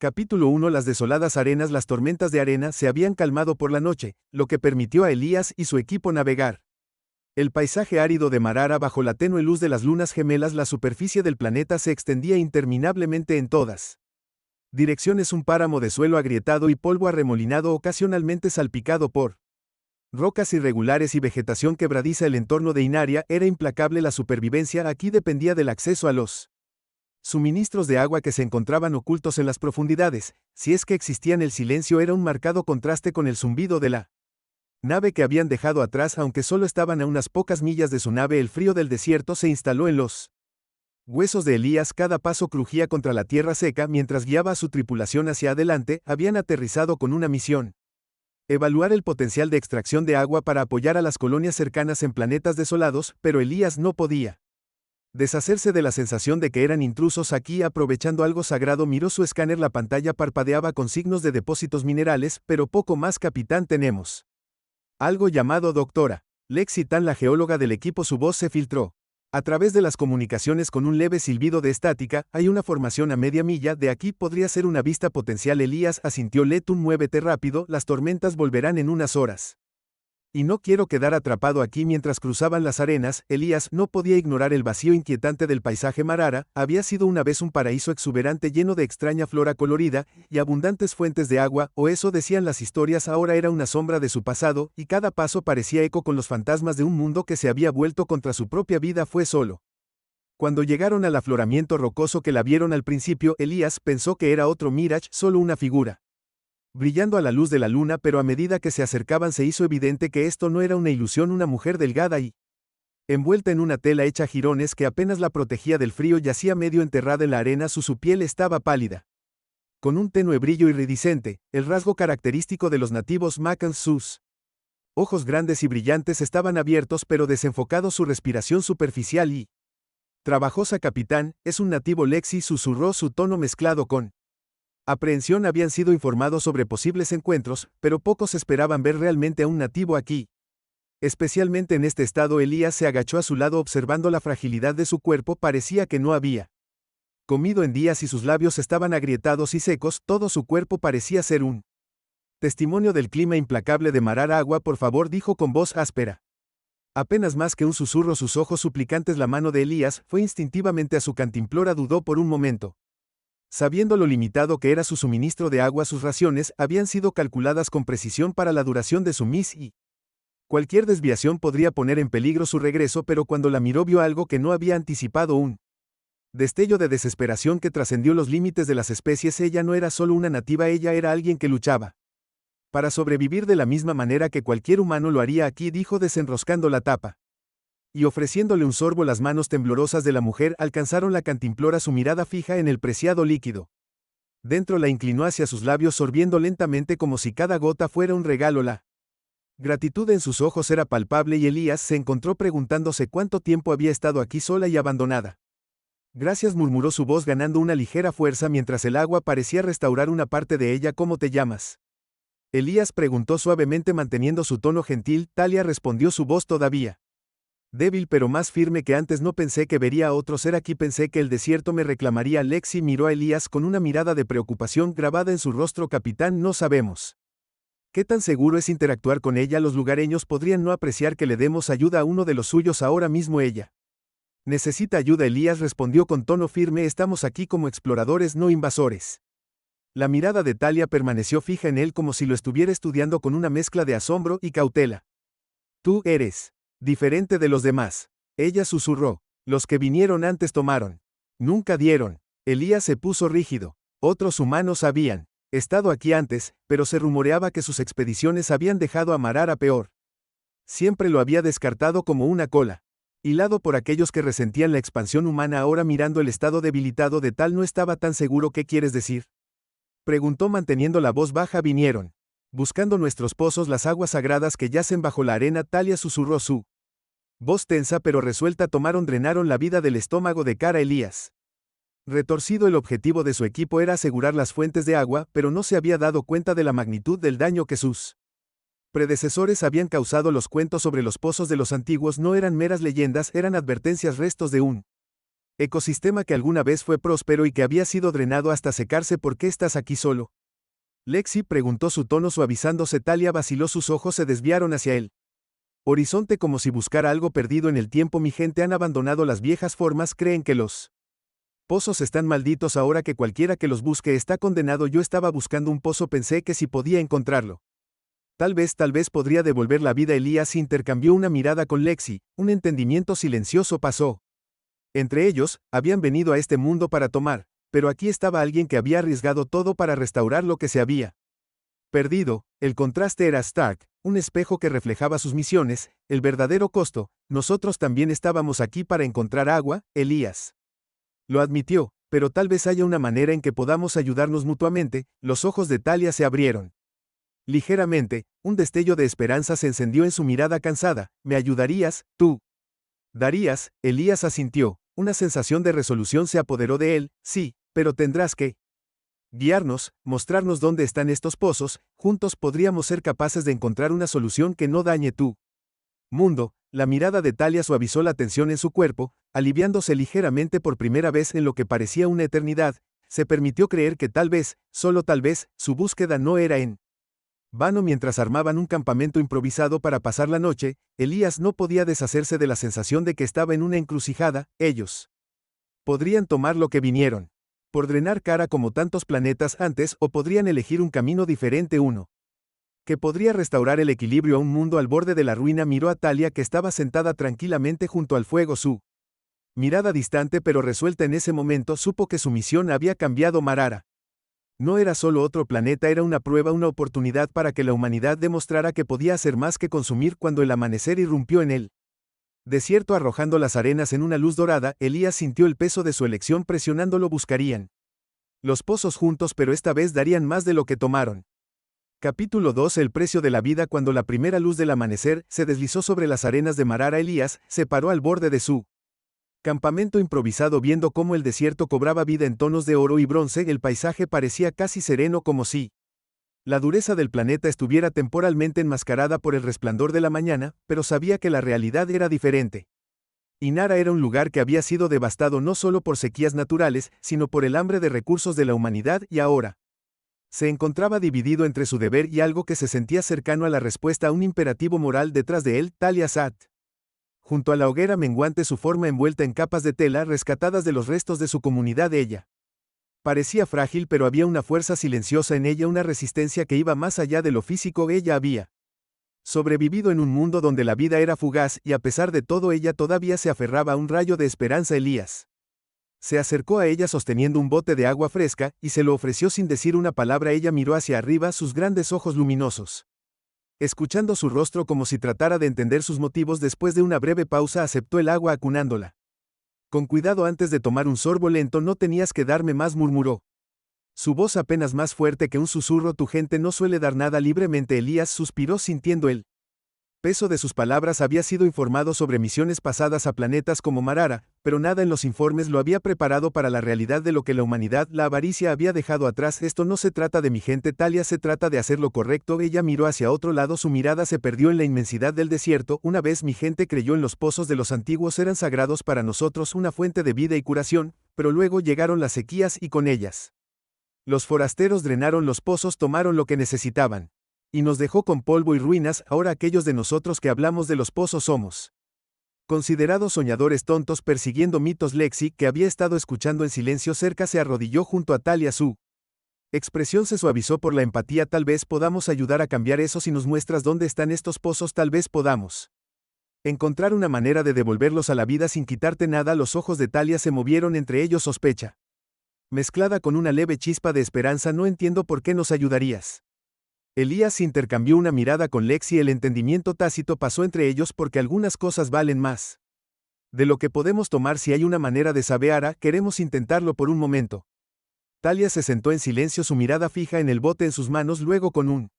Capítulo 1. Las desoladas arenas. Las tormentas de arena se habían calmado por la noche, lo que permitió a Elías y su equipo navegar. El paisaje árido de Marara bajo la tenue luz de las lunas gemelas. La superficie del planeta se extendía interminablemente en todas direcciones, un páramo de suelo agrietado y polvo arremolinado ocasionalmente salpicado por rocas irregulares y vegetación quebradiza. El entorno de Inaria era implacable. La supervivencia aquí dependía del acceso a los suministros de agua que se encontraban ocultos en las profundidades. Si es que existían, el silencio era un marcado contraste con el zumbido de la nave que habían dejado atrás. Aunque solo estaban a unas pocas millas de su nave, el frío del desierto se instaló en los huesos de Elías. Cada paso crujía contra la tierra seca mientras guiaba a su tripulación hacia adelante. Habían aterrizado con una misión: evaluar el potencial de extracción de agua para apoyar a las colonias cercanas en planetas desolados, pero Elías no podía deshacerse de la sensación de que eran intrusos aquí. Aprovechando algo sagrado, miró su escáner. La pantalla parpadeaba con signos de depósitos minerales, pero poco más. Capitán, tenemos algo llamado doctora Lexi Tan, la geóloga del equipo. Su voz se filtró a través de las comunicaciones con un leve silbido de estática. Hay una formación a media milla de aquí, podría ser una vista potencial. Elías asintió. Letun, muévete rápido, las tormentas volverán en unas horas. Y no quiero quedar atrapado aquí. Mientras cruzaban las arenas, Elías no podía ignorar el vacío inquietante del paisaje. Marara había sido una vez un paraíso exuberante lleno de extraña flora colorida y abundantes fuentes de agua, o eso decían las historias. Ahora era una sombra de su pasado, y cada paso parecía eco con los fantasmas de un mundo que se había vuelto contra su propia vida. Fue solo cuando llegaron al afloramiento rocoso que la vieron. Al principio, Elías pensó que era otro Mirage, solo una figura brillando a la luz de la luna, pero a medida que se acercaban se hizo evidente que esto no era una ilusión. Una mujer delgada y envuelta en una tela hecha jirones que apenas la protegía del frío yacía medio enterrada en la arena. Su piel estaba pálida, con un tenue brillo iridiscente, el rasgo característico de los nativos Macans. Sus ojos grandes y brillantes estaban abiertos pero desenfocados. Su respiración superficial y trabajosa. Capitán, es un nativo. Lexi susurró, su tono mezclado con aprehensión. Habían sido informados sobre posibles encuentros, pero pocos esperaban ver realmente a un nativo aquí, especialmente en este estado. Elías se agachó a su lado observando la fragilidad de su cuerpo. Parecía que no había comido en días y sus labios estaban agrietados y secos. Todo su cuerpo parecía ser un testimonio del clima implacable de Marara. Agua, por favor, dijo con voz áspera. Apenas más que un susurro, sus ojos suplicantes. La mano de Elías fue instintivamente a su cantimplora. Dudó por un momento. Sabiendo lo limitado que era su suministro de agua, sus raciones habían sido calculadas con precisión para la duración de su misión y cualquier desviación podría poner en peligro su regreso. Pero cuando la miró, vio algo que no había anticipado: un destello de desesperación que trascendió los límites de las especies. Ella no era solo una nativa, ella era alguien que luchaba para sobrevivir de la misma manera que cualquier humano lo haría aquí, dijo desenroscando la tapa y ofreciéndole un sorbo. Las manos temblorosas de la mujer alcanzaron la cantimplora, su mirada fija en el preciado líquido dentro la inclinó hacia sus labios, sorbiendo lentamente como si cada gota fuera un regalo. La gratitud en sus ojos era palpable y Elías se encontró preguntándose cuánto tiempo había estado aquí sola y abandonada. Gracias, murmuró, su voz ganando una ligera fuerza mientras el agua parecía restaurar una parte de ella. ¿Cómo te llamas?, Elías preguntó suavemente manteniendo su tono gentil. Talia, respondió, su voz todavía débil pero más firme que antes. No pensé que vería a otro ser aquí, pensé que el desierto me reclamaría. Lexi miró a Elías con una mirada de preocupación grabada en su rostro. Capitán, no sabemos qué tan seguro es interactuar con ella. Los lugareños podrían no apreciar que le demos ayuda a uno de los suyos ahora mismo. Ella necesita ayuda. Elías respondió con tono firme, estamos aquí como exploradores, no invasores. La mirada de Talia permaneció fija en él como si lo estuviera estudiando con una mezcla de asombro y cautela. Tú eres diferente de los demás, ella susurró. Los que vinieron antes tomaron. Nunca dieron. Elías se puso rígido. Otros humanos habían estado aquí antes, pero se rumoreaba que sus expediciones habían dejado a Marara peor. Siempre lo había descartado como una cola hilado por aquellos que resentían la expansión humana. Ahora, mirando el estado debilitado de Tal, no estaba tan seguro. ¿Qué quieres decir?, preguntó manteniendo la voz baja. Vinieron buscando nuestros pozos, las aguas sagradas que yacen bajo la arena. Talia susurró, su voz tensa pero resuelta. Drenaron la vida del estómago de cara a Elías. Retorcido, el objetivo de su equipo era asegurar las fuentes de agua, pero no se había dado cuenta de la magnitud del daño que sus predecesores habían causado. Los cuentos sobre los pozos de los antiguos no eran meras leyendas, eran advertencias, restos de un Ecosistema que alguna vez fue próspero y que había sido drenado hasta secarse. ¿Por qué estás aquí solo? Lexi preguntó, su tono suavizándose. Talia vaciló, sus ojos se desviaron hacia él. Horizonte, como si buscara algo perdido en el tiempo. Mi gente han abandonado las viejas formas, creen que los pozos están malditos, ahora que cualquiera que los busque está condenado. Yo estaba buscando un pozo, pensé que si podía encontrarlo. Tal vez podría devolver la vida. Elías intercambió una mirada con Lexi, un entendimiento silencioso pasó entre ellos. Habían venido a este mundo para tomar, pero aquí estaba alguien que había arriesgado todo para restaurar lo que se había perdido. El contraste era Stark, un espejo que reflejaba sus misiones, el verdadero costo. Nosotros también estábamos aquí para encontrar agua, Elías lo admitió, pero tal vez haya una manera en que podamos ayudarnos mutuamente. Los ojos de Talia se abrieron ligeramente, un destello de esperanza se encendió en su mirada cansada. ¿Me ayudarías, tú? ¿Darías? Elías asintió, una sensación de resolución se apoderó de él. Sí, pero tendrás que guiarnos, mostrarnos dónde están estos pozos. Juntos podríamos ser capaces de encontrar una solución que no dañe tu mundo. La mirada de Talia suavizó la tensión en su cuerpo, aliviándose ligeramente. Por primera vez en lo que parecía una eternidad, se permitió creer que tal vez, solo tal vez, su búsqueda no era en vano. Mientras armaban un campamento improvisado para pasar la noche, Elías no podía deshacerse de la sensación de que estaba en una encrucijada. Ellos podrían tomar lo que vinieron por drenar cara como tantos planetas antes, o podrían elegir un camino diferente, uno que podría restaurar el equilibrio a un mundo al borde de la ruina. Miró a Talia, que estaba sentada tranquilamente junto al fuego, su mirada distante pero resuelta. En ese momento supo que su misión había cambiado. Marara no era solo otro planeta, era una prueba, una oportunidad para que la humanidad demostrara que podía hacer más que consumir. Cuando el amanecer irrumpió en el desierto arrojando las arenas en una luz dorada, Elías sintió el peso de su elección presionándolo. Buscarían los pozos juntos, pero esta vez darían más de lo que tomaron. Capítulo 2. El precio de la vida. Cuando la primera luz del amanecer se deslizó sobre las arenas de Marara, Elías se paró al borde de su campamento improvisado, viendo cómo el desierto cobraba vida en tonos de oro y bronce. El paisaje parecía casi sereno, como si la dureza del planeta estuviera temporalmente enmascarada por el resplandor de la mañana, pero sabía que la realidad era diferente. Inara era un lugar que había sido devastado no solo por sequías naturales, sino por el hambre de recursos de la humanidad, y ahora se encontraba dividido entre su deber y algo que se sentía cercano a la respuesta a un imperativo moral. Detrás de él, Talia sat junto a la hoguera menguante, su forma envuelta en capas de tela rescatadas de los restos de su comunidad. Ella parecía frágil, pero había una fuerza silenciosa en ella, una resistencia que iba más allá de lo físico. Ella había sobrevivido en un mundo donde la vida era fugaz, y a pesar de todo ella todavía se aferraba a un rayo de esperanza. Elías se acercó a ella sosteniendo un bote de agua fresca, y se lo ofreció sin decir una palabra. Ella miró hacia arriba, sus grandes ojos luminosos escuchando su rostro como si tratara de entender sus motivos. Después de una breve pausa aceptó el agua acunándola con cuidado antes de tomar un sorbo lento. No tenías que darme más, murmuró, su voz apenas más fuerte que un susurro. Tu gente no suele dar nada libremente. Elías suspiró sintiendo el peso de sus palabras. Había sido informado sobre misiones pasadas a planetas como Marara, pero nada en los informes lo había preparado para la realidad de lo que la humanidad, la avaricia, había dejado atrás. Esto no se trata de mi gente, Talia, se trata de hacer lo correcto. Ella miró hacia otro lado, su mirada se perdió en la inmensidad del desierto. Una vez mi gente creyó en los pozos de los antiguos, eran sagrados para nosotros, una fuente de vida y curación, pero luego llegaron las sequías y con ellas los forasteros drenaron los pozos, tomaron lo que necesitaban y nos dejó con polvo y ruinas. Ahora aquellos de nosotros que hablamos de los pozos somos considerados soñadores tontos, persiguiendo mitos. Lexi, que había estado escuchando en silencio cerca, se arrodilló junto a Talia. Su expresión se suavizó por la empatía. Tal vez podamos ayudar a cambiar eso si nos muestras dónde están estos pozos. Tal vez podamos encontrar una manera de devolverlos a la vida sin quitarte nada. Los ojos de Talia se movieron, entre ellos sospecha mezclada con una leve chispa de esperanza. No entiendo por qué nos ayudarías. Elías intercambió una mirada con Lexi. El entendimiento tácito pasó entre ellos, porque algunas cosas valen más de lo que podemos tomar. Si hay una manera de saber, queremos intentarlo por un momento. Talia se sentó en silencio, su mirada fija en el bote en sus manos. Luego, con un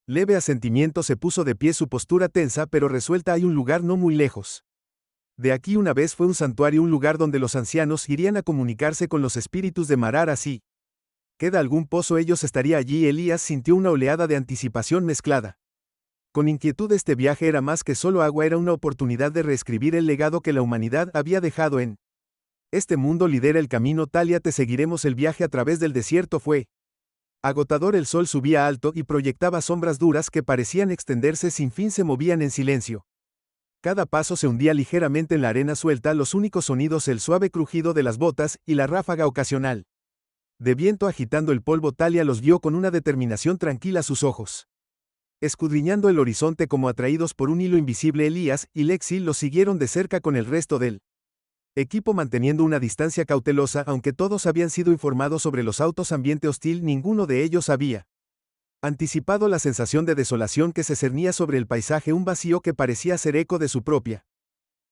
leve asentimiento, se puso de pie, su postura tensa pero resuelta. Hay un lugar no muy lejos de aquí. Una vez fue un santuario, un lugar donde los ancianos irían a comunicarse con los espíritus de Marara. Si queda algún pozo, ellos estaría allí. Elías sintió una oleada de anticipación mezclada con inquietud. Este viaje era más que solo agua, era una oportunidad de reescribir el legado que la humanidad había dejado en Este mundo lidera el camino, Talia, te seguiremos. El viaje a través del desierto fue agotador. El sol subía alto y proyectaba sombras duras que parecían extenderse sin fin. Se movían en silencio. Cada paso se hundía ligeramente en la arena suelta, los únicos sonidos el suave crujido de las botas y la ráfaga ocasional de viento agitando el polvo. Talia los vio con una determinación tranquila, sus ojos escudriñando el horizonte como atraídos por un hilo invisible. Elías y Lexi los siguieron de cerca con el resto del equipo, manteniendo una distancia cautelosa. Aunque todos habían sido informados sobre los autos, ambiente hostil, ninguno de ellos había anticipado la sensación de desolación que se cernía sobre el paisaje, un vacío que parecía ser eco de su propia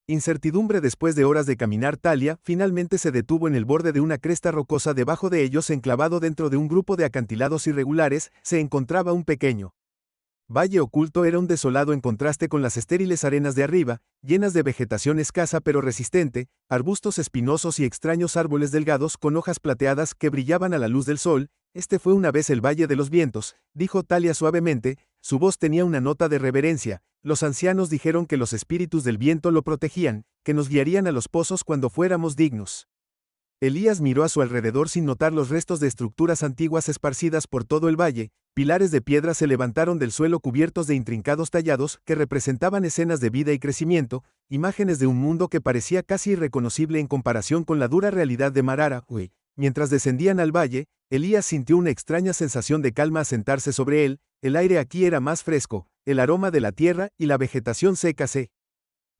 incertidumbre. Después de horas de caminar, Talia finalmente se detuvo en el borde de una cresta rocosa. Debajo de ellos, enclavado dentro de un grupo de acantilados irregulares, se encontraba un pequeño valle oculto. Era un desolado en contraste con las estériles arenas de arriba, llenas de vegetación escasa pero resistente, arbustos espinosos y extraños árboles delgados con hojas plateadas que brillaban a la luz del sol. Este fue una vez el Valle de los Vientos, dijo Talia suavemente, su voz tenía una nota de reverencia. Los ancianos dijeron que los espíritus del viento lo protegían, que nos guiarían a los pozos cuando fuéramos dignos. Elías miró a su alrededor sin notar los restos de estructuras antiguas esparcidas por todo el valle. Pilares de piedra se levantaron del suelo cubiertos de intrincados tallados que representaban escenas de vida y crecimiento, imágenes de un mundo que parecía casi irreconocible en comparación con la dura realidad de Marara. Mientras descendían al valle, Elías sintió una extraña sensación de calma asentarse sobre él. El aire aquí era más fresco, el aroma de la tierra y la vegetación seca se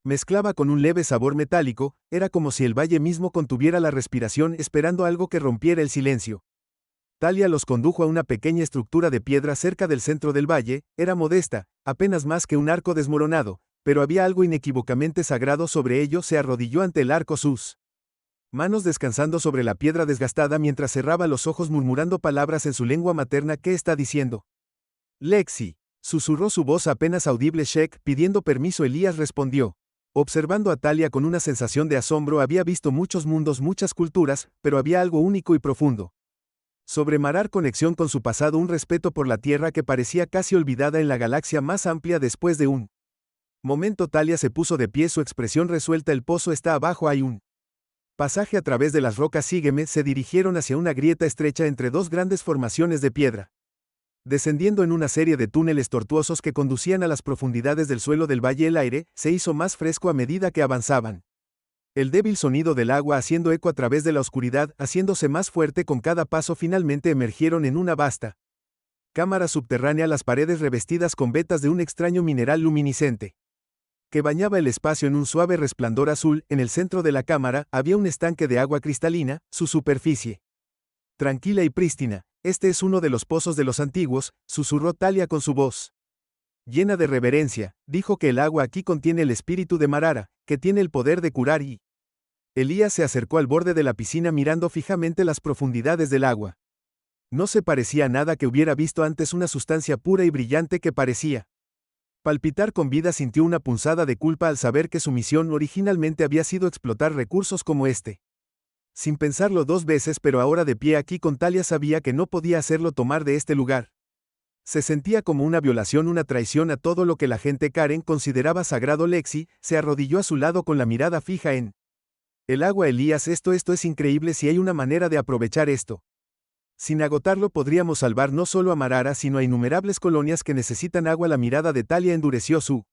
mezclaba con un leve sabor metálico. Era como si el valle mismo contuviera la respiración esperando algo que rompiera el silencio. Talia los condujo a una pequeña estructura de piedra cerca del centro del valle. Era modesta, apenas más que un arco desmoronado, pero había algo inequívocamente sagrado sobre ello. Se arrodilló ante el arco, sus manos descansando sobre la piedra desgastada mientras cerraba los ojos murmurando palabras en su lengua materna. ¿Qué está diciendo? Lexi, susurró su voz apenas audible. Shek, pidiendo permiso. Elías respondió, observando a Talia con una sensación de asombro. Había visto muchos mundos, muchas culturas, pero había algo único y profundo sobre Marar, conexión con su pasado, un respeto por la tierra que parecía casi olvidada en la galaxia más amplia. Después de un momento, Talia se puso de pie, su expresión resuelta. El pozo está abajo, hay un pasaje a través de las rocas. Sígueme. Se dirigieron hacia una grieta estrecha entre dos grandes formaciones de piedra, descendiendo en una serie de túneles tortuosos que conducían a las profundidades del suelo del valle. El aire se hizo más fresco a medida que avanzaban. El débil sonido del agua haciendo eco a través de la oscuridad, haciéndose más fuerte con cada paso. Finalmente emergieron en una vasta cámara subterránea, las paredes revestidas con vetas de un extraño mineral luminiscente que bañaba el espacio en un suave resplandor azul. En el centro de la cámara había un estanque de agua cristalina, su superficie tranquila y prístina. Este es uno de los pozos de los antiguos, susurró Talia con su voz llena de reverencia. Dijo que el agua aquí contiene el espíritu de Marara, que tiene el poder de curar. Y Elías se acercó al borde de la piscina mirando fijamente las profundidades del agua. No se parecía a nada que hubiera visto antes, una sustancia pura y brillante que parecía palpitar con vida. Sintió una punzada de culpa al saber que su misión originalmente había sido explotar recursos como este. Sin pensarlo dos veces, pero ahora de pie aquí con Talia sabía que no podía hacerlo tomar de este lugar. Se sentía como una violación, una traición a todo lo que la gente Karen consideraba sagrado. Lexi se arrodilló a su lado con la mirada fija en el agua. Elías, esto es increíble. Si hay una manera de aprovechar esto sin agotarlo, podríamos salvar no solo a Marara, sino a innumerables colonias que necesitan agua. La mirada de Talia endureció, su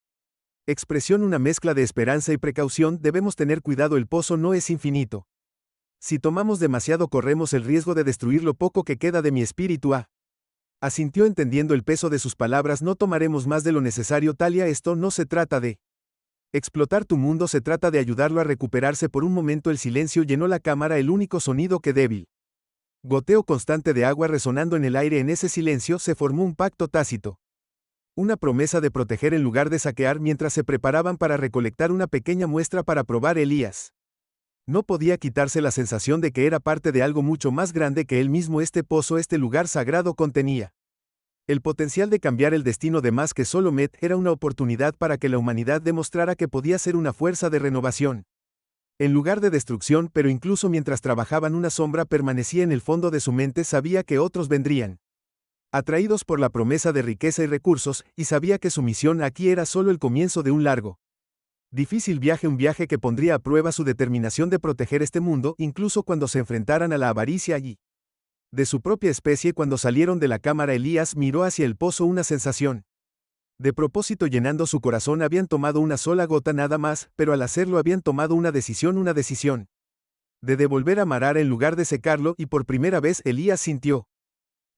expresión una mezcla de esperanza y precaución. Debemos tener cuidado, el pozo no es infinito. Si tomamos demasiado corremos el riesgo de destruir lo poco que queda de mi espíritu. Asintió entendiendo el peso de sus palabras. No tomaremos más de lo necesario, Talia. Esto no se trata de explotar tu mundo, se trata de ayudarlo a recuperarse. Por un momento el silencio llenó la cámara, el único sonido que débil goteo constante de agua resonando en el aire. En ese silencio se formó un pacto tácito, una promesa de proteger en lugar de saquear. Mientras se preparaban para recolectar una pequeña muestra para probar, Elías no podía quitarse la sensación de que era parte de algo mucho más grande que él mismo. Este pozo, este lugar sagrado, contenía el potencial de cambiar el destino de más que solo Met. Era una oportunidad para que la humanidad demostrara que podía ser una fuerza de renovación en lugar de destrucción. Pero incluso mientras trabajaban, una sombra permanecía en el fondo de su mente. Sabía que otros vendrían atraídos por la promesa de riqueza y recursos, y sabía que su misión aquí era solo el comienzo de un largo Difícil viaje, un viaje que pondría a prueba su determinación de proteger este mundo, incluso cuando se enfrentaran a la avaricia allí. De su propia especie. Cuando salieron de la cámara, Elías miró hacia el pozo, una sensación de propósito llenando su corazón. Habían tomado una sola gota nada más, pero al hacerlo habían tomado una decisión de devolver a Marara en lugar de secarlo, y por primera vez Elías sintió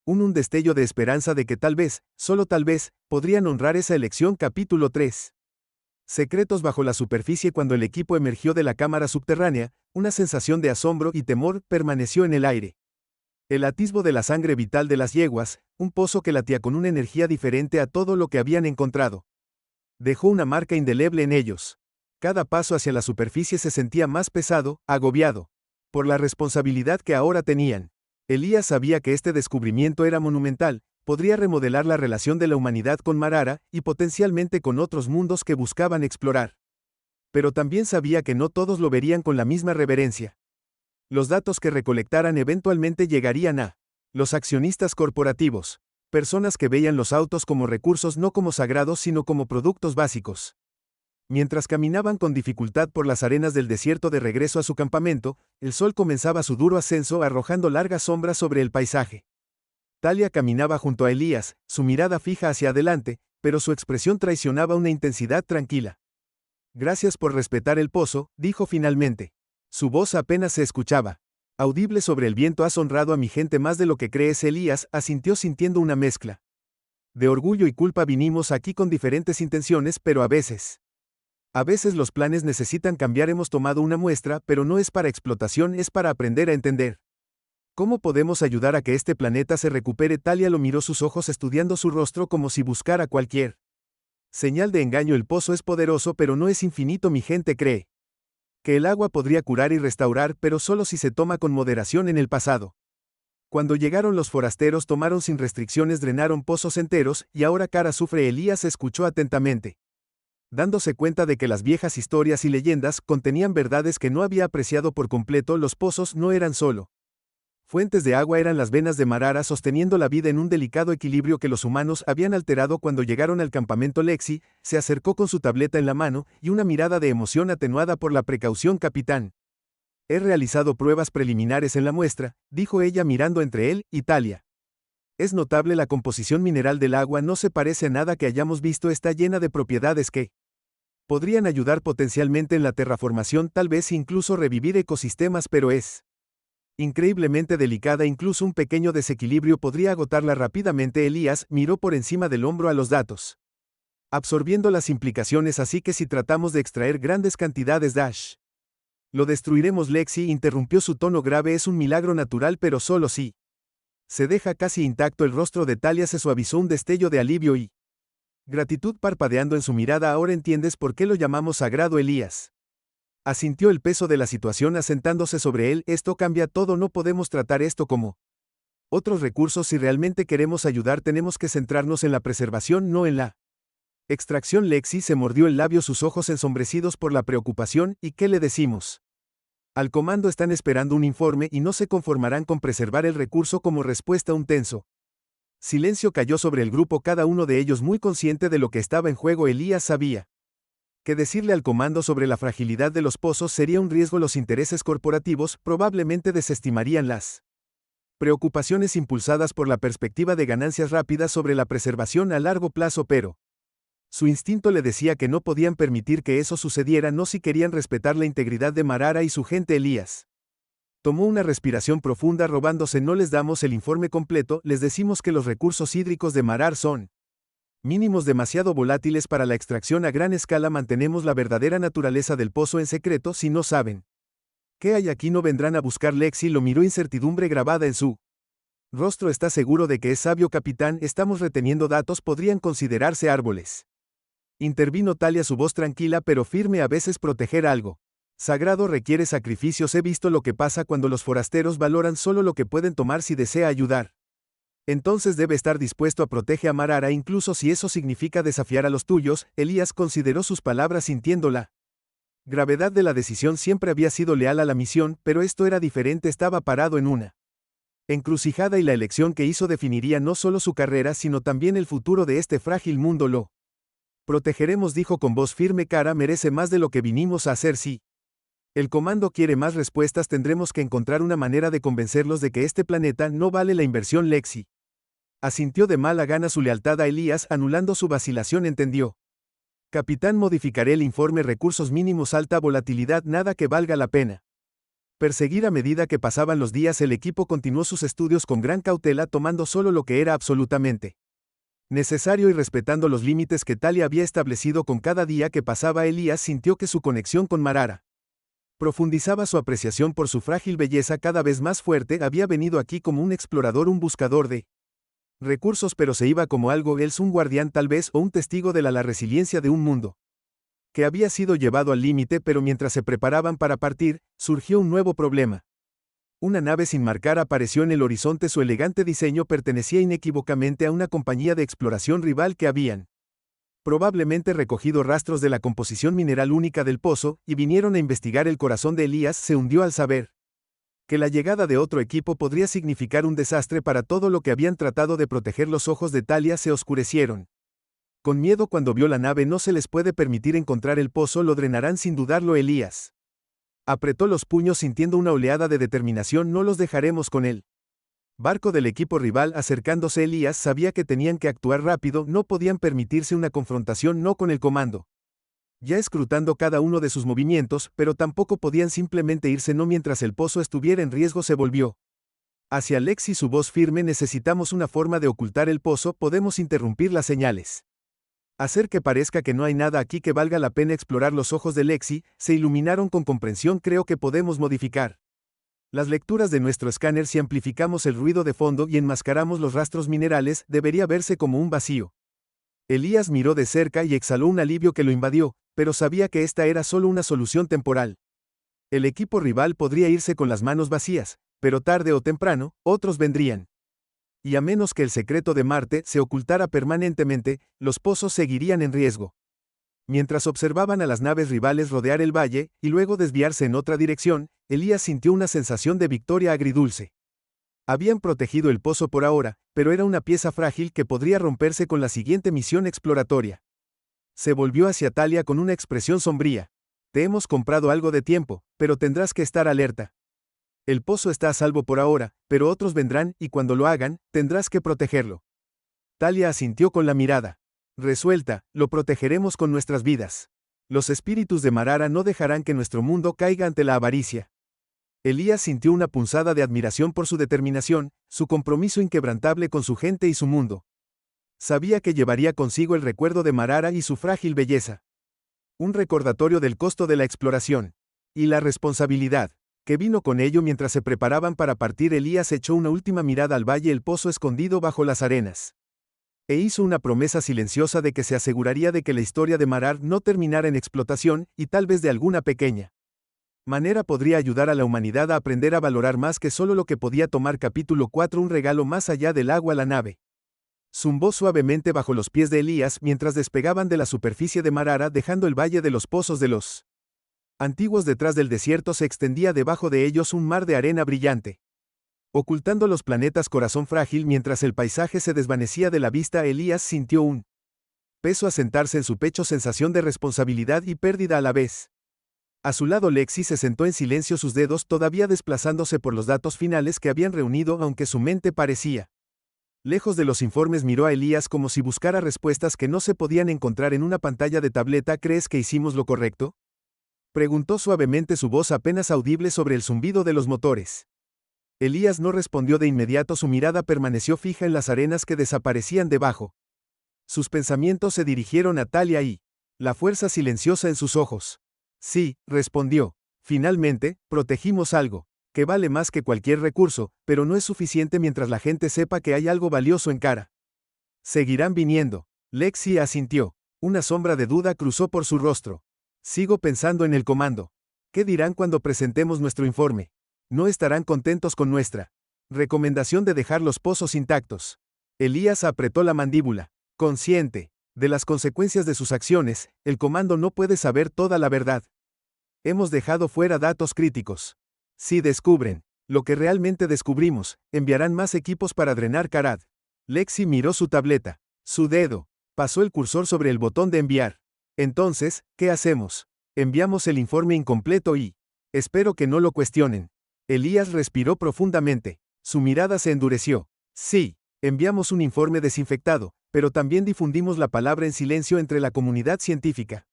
un destello de esperanza de que tal vez, solo tal vez, podrían honrar esa elección. Capítulo 3. Secretos bajo la superficie. Cuando el equipo emergió de la cámara subterránea, una sensación de asombro y temor permaneció en el aire. El atisbo de la sangre vital de las yeguas, un pozo que latía con una energía diferente a todo lo que habían encontrado, dejó una marca indeleble en ellos. Cada paso hacia la superficie se sentía más pesado, agobiado por la responsabilidad que ahora tenían. Elías sabía que este descubrimiento era monumental, podría remodelar la relación de la humanidad con Marara, y potencialmente con otros mundos que buscaban explorar. Pero también sabía que no todos lo verían con la misma reverencia. Los datos que recolectaran eventualmente llegarían a los accionistas corporativos, personas que veían los autos como recursos, no como sagrados sino como productos básicos. Mientras caminaban con dificultad por las arenas del desierto de regreso a su campamento, el sol comenzaba su duro ascenso, arrojando largas sombras sobre el paisaje. Talia caminaba junto a Elías, su mirada fija hacia adelante, pero su expresión traicionaba una intensidad tranquila. Gracias por respetar el pozo, dijo finalmente. Su voz apenas se escuchaba, audible sobre el viento. Has honrado a mi gente más de lo que crees. Elías asintió sintiendo una mezcla de orgullo y culpa. Vinimos aquí con diferentes intenciones, pero a veces los planes necesitan cambiar. Hemos tomado una muestra, pero no es para explotación, es para aprender a entender. ¿Cómo podemos ayudar a que este planeta se recupere? Talia lo miró, sus ojos estudiando su rostro como si buscara cualquier señal de engaño. El pozo es poderoso, pero no es infinito. Mi gente cree que el agua podría curar y restaurar, pero solo si se toma con moderación. En el pasado, cuando llegaron los forasteros, tomaron sin restricciones, drenaron pozos enteros, y ahora Kara sufre. Elías escuchó atentamente, dándose cuenta de que las viejas historias y leyendas contenían verdades que no había apreciado por completo. Los pozos no eran solo fuentes de agua, eran las venas de Marara sosteniendo la vida en un delicado equilibrio que los humanos habían alterado. Cuando llegaron al campamento, Lexi se acercó con su tableta en la mano y una mirada de emoción atenuada por la precaución. Capitán, he realizado pruebas preliminares en la muestra, dijo ella mirando entre él y Talia. Es notable la composición mineral del agua, no se parece a nada que hayamos visto. Está llena de propiedades que podrían ayudar potencialmente en la terraformación, tal vez incluso revivir ecosistemas, pero es increíblemente delicada. Incluso un pequeño desequilibrio podría agotarla rápidamente. Elías miró por encima del hombro a los datos, absorbiendo las implicaciones. Así que si tratamos de extraer grandes cantidades Dash, lo destruiremos. Lexi interrumpió, su tono grave. Es un milagro natural, pero solo si se deja casi intacto. El rostro de Talia se suavizó, un destello de alivio y gratitud parpadeando en su mirada. Ahora entiendes por qué lo llamamos sagrado. Elías asintió, el peso de la situación asentándose sobre él. Esto cambia todo, no podemos tratar esto como otros recursos. Si realmente queremos ayudar, tenemos que centrarnos en la preservación, no en la extracción. Lexi se mordió el labio, sus ojos ensombrecidos por la preocupación. ¿Y qué le decimos al comando? Están esperando un informe y no se conformarán con preservar el recurso. Como respuesta, un tenso silencio cayó sobre el grupo, cada uno de ellos muy consciente de lo que estaba en juego. Elías sabía que decirle al comando sobre la fragilidad de los pozos sería un riesgo. Los intereses corporativos probablemente desestimarían las preocupaciones impulsadas por la perspectiva de ganancias rápidas sobre la preservación a largo plazo, pero su instinto le decía que no podían permitir que eso sucediera, no si querían respetar la integridad de Marara y su gente. Elías tomó una respiración profunda, robándose. No les damos el informe completo, les decimos que los recursos hídricos de Marar son mínimos, demasiado volátiles para la extracción a gran escala. Mantenemos la verdadera naturaleza del pozo en secreto. Si no saben qué hay aquí, no vendrán a buscar. Lexi lo miró, incertidumbre grabada en su rostro. ¿Está seguro de que es sabio, capitán? Estamos reteniendo datos, podrían considerarse árboles. Intervino Talia, su voz tranquila pero firme. A veces proteger algo sagrado requiere sacrificios. He visto lo que pasa cuando los forasteros valoran solo lo que pueden tomar. Si desea ayudar, entonces debe estar dispuesto a proteger a Marara, incluso si eso significa desafiar a los tuyos. Elías consideró sus palabras, sintiendo la gravedad de la decisión. Siempre había sido leal a la misión, pero esto era diferente. Estaba parado en una encrucijada y la elección que hizo definiría no solo su carrera sino también el futuro de este frágil mundo. Lo Protegeremos, dijo con voz firme. Kara merece más de lo que vinimos a hacer. Sí. El comando quiere más respuestas. Tendremos que encontrar una manera de convencerlos de que este planeta no vale la inversión. Lexi asintió de mala gana su lealtad a Elías, anulando su vacilación. Entendió. Capitán, modificaré el informe. Recursos mínimos, alta volatilidad, nada que valga la pena. Perseguir. A medida que pasaban los días, el equipo continuó sus estudios con gran cautela, tomando solo lo que era absolutamente necesario y respetando los límites que Talia había establecido. Con cada día que pasaba, Elías sintió que su conexión con Marara profundizaba. Su apreciación por su frágil belleza cada vez más fuerte. Había venido aquí como un explorador, un buscador de recursos, pero se iba como algo else, un guardián tal vez, o un testigo de la resiliencia de un mundo que había sido llevado al límite. Pero mientras se preparaban para partir, surgió un nuevo problema. Una nave sin marcar apareció en el horizonte. Su elegante diseño pertenecía inequívocamente a una compañía de exploración rival que habían probablemente recogido rastros de la composición mineral única del pozo, y vinieron a investigar. El corazón de Elías se hundió al saber que la llegada de otro equipo podría significar un desastre para todo lo que habían tratado de proteger. Los ojos de Talia se oscurecieron con miedo cuando vio la nave. No se les puede permitir encontrar el pozo, lo drenarán sin dudarlo. Elías apretó los puños sintiendo una oleada de determinación. No los dejaremos con él. Barco del equipo rival acercándose. Elías sabía que tenían que actuar rápido, no podían permitirse una confrontación, no con el comando ya escrutando cada uno de sus movimientos, pero tampoco podían simplemente irse, no mientras el pozo estuviera en riesgo. Se volvió hacia Lexi, su voz firme. Necesitamos una forma de ocultar el pozo. Podemos interrumpir las señales, hacer que parezca que no hay nada aquí que valga la pena explorar. Los ojos de Lexi se iluminaron con comprensión. Creo que podemos modificar las lecturas de nuestro escáner. Si amplificamos el ruido de fondo y enmascaramos los rastros minerales, debería verse como un vacío. Elías miró de cerca y exhaló un alivio que lo invadió, pero sabía que esta era solo una solución temporal. El equipo rival podría irse con las manos vacías, pero tarde o temprano, otros vendrían. Y a menos que el secreto de Marte se ocultara permanentemente, los pozos seguirían en riesgo. Mientras observaban a las naves rivales rodear el valle y luego desviarse en otra dirección, Elías sintió una sensación de victoria agridulce. Habían protegido el pozo por ahora, pero era una pieza frágil que podría romperse con la siguiente misión exploratoria. Se volvió hacia Talia con una expresión sombría. Te hemos comprado algo de tiempo, pero tendrás que estar alerta. El pozo está a salvo por ahora, pero otros vendrán, y cuando lo hagan, tendrás que protegerlo. Talia asintió con la mirada resuelta. Lo protegeremos con nuestras vidas. Los espíritus de Marara no dejarán que nuestro mundo caiga ante la avaricia. Elías sintió una punzada de admiración por su determinación, su compromiso inquebrantable con su gente y su mundo. Sabía que llevaría consigo el recuerdo de Marara y su frágil belleza. Un recordatorio del costo de la exploración. Y la responsabilidad que vino con ello. Mientras se preparaban para partir, Elías echó una última mirada al valle, el pozo escondido bajo las arenas. E hizo una promesa silenciosa de que se aseguraría de que la historia de Marar no terminara en explotación, y tal vez de alguna pequeña manera podría ayudar a la humanidad a aprender a valorar más que solo lo que podía tomar. Capítulo 4. Un regalo más allá del agua. La nave zumbó suavemente bajo los pies de Elías mientras despegaban de la superficie de Marara, dejando el valle de los pozos de los antiguos detrás del desierto. Se extendía debajo de ellos un mar de arena brillante, ocultando los planetas. Corazón frágil. Mientras el paisaje se desvanecía de la vista, Elías sintió un peso asentarse en su pecho, sensación de responsabilidad y pérdida a la vez. A su lado Lexi se sentó en silencio, sus dedos todavía desplazándose por los datos finales que habían reunido, aunque su mente parecía lejos de los informes. Miró a Elías como si buscara respuestas que no se podían encontrar en una pantalla de tableta. ¿Crees que hicimos lo correcto?, preguntó suavemente, su voz apenas audible sobre el zumbido de los motores. Elías no respondió de inmediato, su mirada permaneció fija en las arenas que desaparecían debajo. Sus pensamientos se dirigieron a Talia y la fuerza silenciosa en sus ojos. Sí, respondió. Finalmente, protegimos algo que vale más que cualquier recurso, pero no es suficiente mientras la gente sepa que hay algo valioso en Kara. Seguirán viniendo. Lexi asintió. Una sombra de duda cruzó por su rostro. Sigo pensando en el comando. ¿Qué dirán cuando presentemos nuestro informe? No estarán contentos con nuestra recomendación de dejar los pozos intactos. Elías apretó la mandíbula. Consciente de las consecuencias de sus acciones, el comando no puede saber toda la verdad. Hemos dejado fuera datos críticos. Si descubren lo que realmente descubrimos, enviarán más equipos para drenar Karad. Lexi miró su tableta. Su dedo Pasó el cursor sobre el botón de enviar. Entonces, ¿qué hacemos? Enviamos el informe incompleto y... Espero que no lo cuestionen. Elías respiró profundamente. Su mirada se endureció. Sí, enviamos un informe desinfectado, pero también difundimos la palabra en silencio entre la comunidad científica.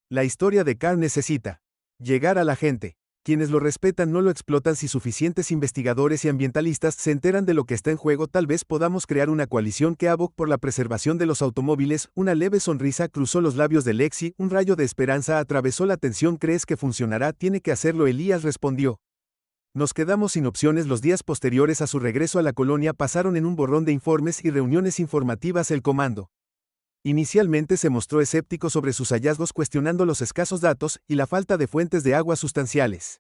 La historia de Carr necesita llegar a la gente. Quienes lo respetan no lo explotan. Si suficientes investigadores y ambientalistas se enteran de lo que está en juego, tal vez podamos crear una coalición que abogue por la preservación de los automóviles. Una leve sonrisa cruzó los labios de Lexi, un rayo de esperanza atravesó la tensión. ¿Crees que funcionará? Tiene que hacerlo, Elías respondió. Nos quedamos sin opciones. Los días posteriores a su regreso a la colonia pasaron en un borrón de informes y reuniones informativas. El comando inicialmente se mostró escéptico sobre sus hallazgos, cuestionando los escasos datos y la falta de fuentes de agua sustanciales.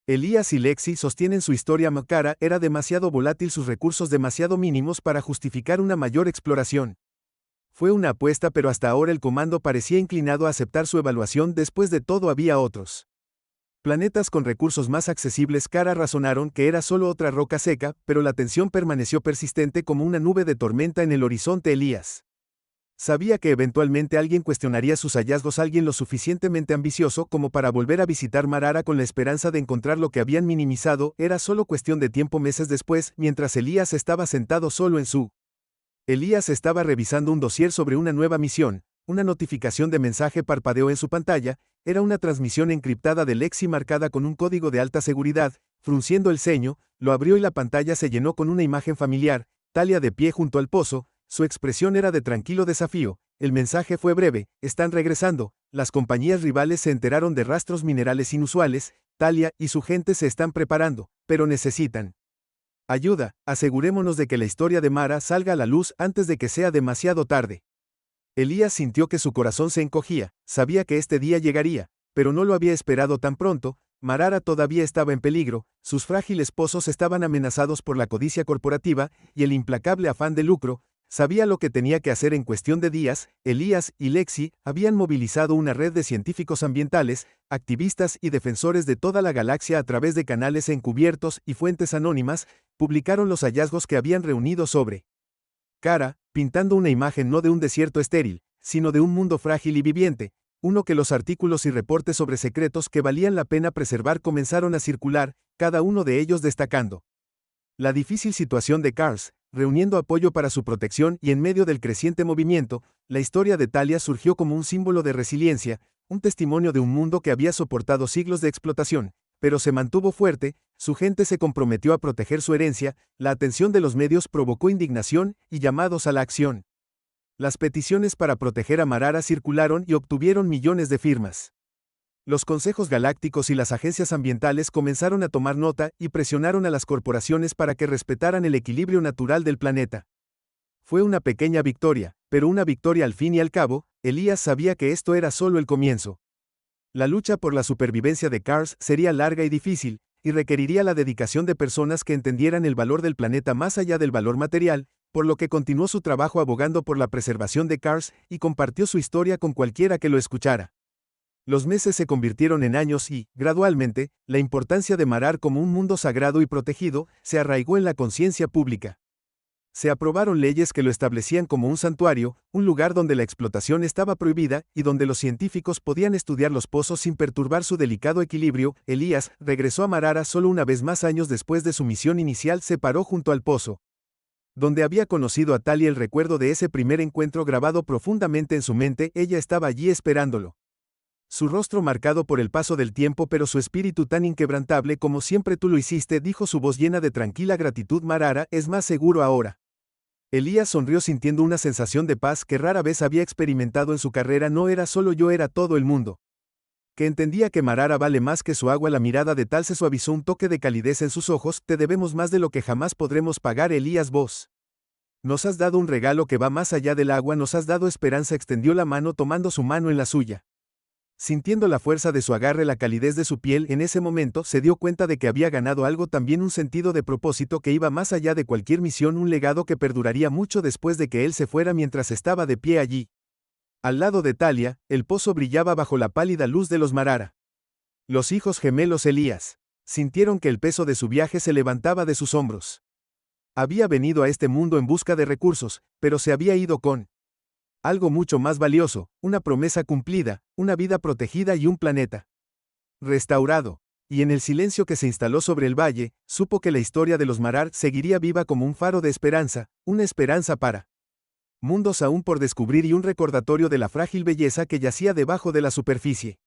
Elías y Lexi sostienen su historia. Makara era demasiado volátil, sus recursos demasiado mínimos para justificar una mayor exploración. Fue una apuesta, pero hasta ahora el comando parecía inclinado a aceptar su evaluación. Después de todo, había otros planetas con recursos más accesibles. Kara razonaron que era solo otra roca seca, pero la tensión permaneció persistente como una nube de tormenta en el horizonte. Elías sabía que eventualmente alguien cuestionaría sus hallazgos, alguien lo suficientemente ambicioso como para volver a visitar Marara con la esperanza de encontrar lo que habían minimizado. Era solo cuestión de tiempo. Meses después, mientras Elías estaba sentado solo en su... Elías estaba revisando un dossier sobre una nueva misión. Una notificación de mensaje parpadeó en su pantalla. Era una transmisión encriptada de Lexi marcada con un código de alta seguridad. Frunciendo el ceño, lo abrió y la pantalla se llenó con una imagen familiar. Talia de pie junto al pozo. Su expresión era de tranquilo desafío. El mensaje fue breve: están regresando. Las compañías rivales se enteraron de rastros minerales inusuales. Talia y su gente se están preparando, pero necesitan ayuda. Asegurémonos de que la historia de Mara salga a la luz antes de que sea demasiado tarde. Elías sintió que su corazón se encogía. Sabía que este día llegaría, pero no lo había esperado tan pronto. Marara todavía estaba en peligro, sus frágiles pozos estaban amenazados por la codicia corporativa y el implacable afán de lucro. Sabía lo que tenía que hacer en cuestión de días. Elías y Lexi habían movilizado una red de científicos ambientales, activistas y defensores de toda la galaxia a través de canales encubiertos y fuentes anónimas. Publicaron los hallazgos que habían reunido sobre Kara, pintando una imagen no de un desierto estéril, sino de un mundo frágil y viviente. Uno que los artículos y reportes sobre secretos que valían la pena preservar comenzaron a circular, cada uno de ellos destacando la difícil situación de Cars, reuniendo apoyo para su protección. Y en medio del creciente movimiento, la historia de Talia surgió como un símbolo de resiliencia, un testimonio de un mundo que había soportado siglos de explotación, pero se mantuvo fuerte. Su gente se comprometió a proteger su herencia. La atención de los medios provocó indignación y llamados a la acción. Las peticiones para proteger a Marara circularon y obtuvieron millones de firmas. Los consejos galácticos y las agencias ambientales comenzaron a tomar nota y presionaron a las corporaciones para que respetaran el equilibrio natural del planeta. Fue una pequeña victoria, pero una victoria al fin y al cabo. Elías sabía que esto era solo el comienzo. La lucha por la supervivencia de Cars sería larga y difícil, y requeriría la dedicación de personas que entendieran el valor del planeta más allá del valor material, por lo que continuó su trabajo abogando por la preservación de Cars y compartió su historia con cualquiera que lo escuchara. Los meses se convirtieron en años y, gradualmente, la importancia de Marar como un mundo sagrado y protegido se arraigó en la conciencia pública. Se aprobaron leyes que lo establecían como un santuario, un lugar donde la explotación estaba prohibida y donde los científicos podían estudiar los pozos sin perturbar su delicado equilibrio. Elías regresó a Marara solo una vez más. Años después de su misión inicial, se paró junto al pozo donde había conocido a Talia. El recuerdo de ese primer encuentro grabado profundamente en su mente. Ella estaba allí esperándolo. Su rostro marcado por el paso del tiempo, pero su espíritu tan inquebrantable. Como siempre tú lo hiciste, dijo su voz llena de tranquila gratitud. Marara es más seguro ahora. Elías sonrió sintiendo una sensación de paz que rara vez había experimentado en su carrera. No era solo yo, era todo el mundo que entendía que Marara vale más que su agua. La mirada de Tal se suavizó, un toque de calidez en sus ojos. Te debemos más de lo que jamás podremos pagar, Elías. Vos nos has dado un regalo que va más allá del agua, nos has dado esperanza. Extendió la mano tomando su mano en la suya. Sintiendo la fuerza de su agarre, la calidez de su piel, en ese momento se dio cuenta de que había ganado algo, también un sentido de propósito que iba más allá de cualquier misión, un legado que perduraría mucho después de que él se fuera. Mientras estaba de pie allí, al lado de Talia, el pozo brillaba bajo la pálida luz de los Marara. Los hijos gemelos Elías sintieron que el peso de su viaje se levantaba de sus hombros. Había venido a este mundo en busca de recursos, pero se había ido con Algo mucho más valioso, una promesa cumplida, una vida protegida y un planeta restaurado. Y en el silencio que se instaló sobre el valle, supo que la historia de los Marar seguiría viva como un faro de esperanza, una esperanza para mundos aún por descubrir y un recordatorio de la frágil belleza que yacía debajo de la superficie.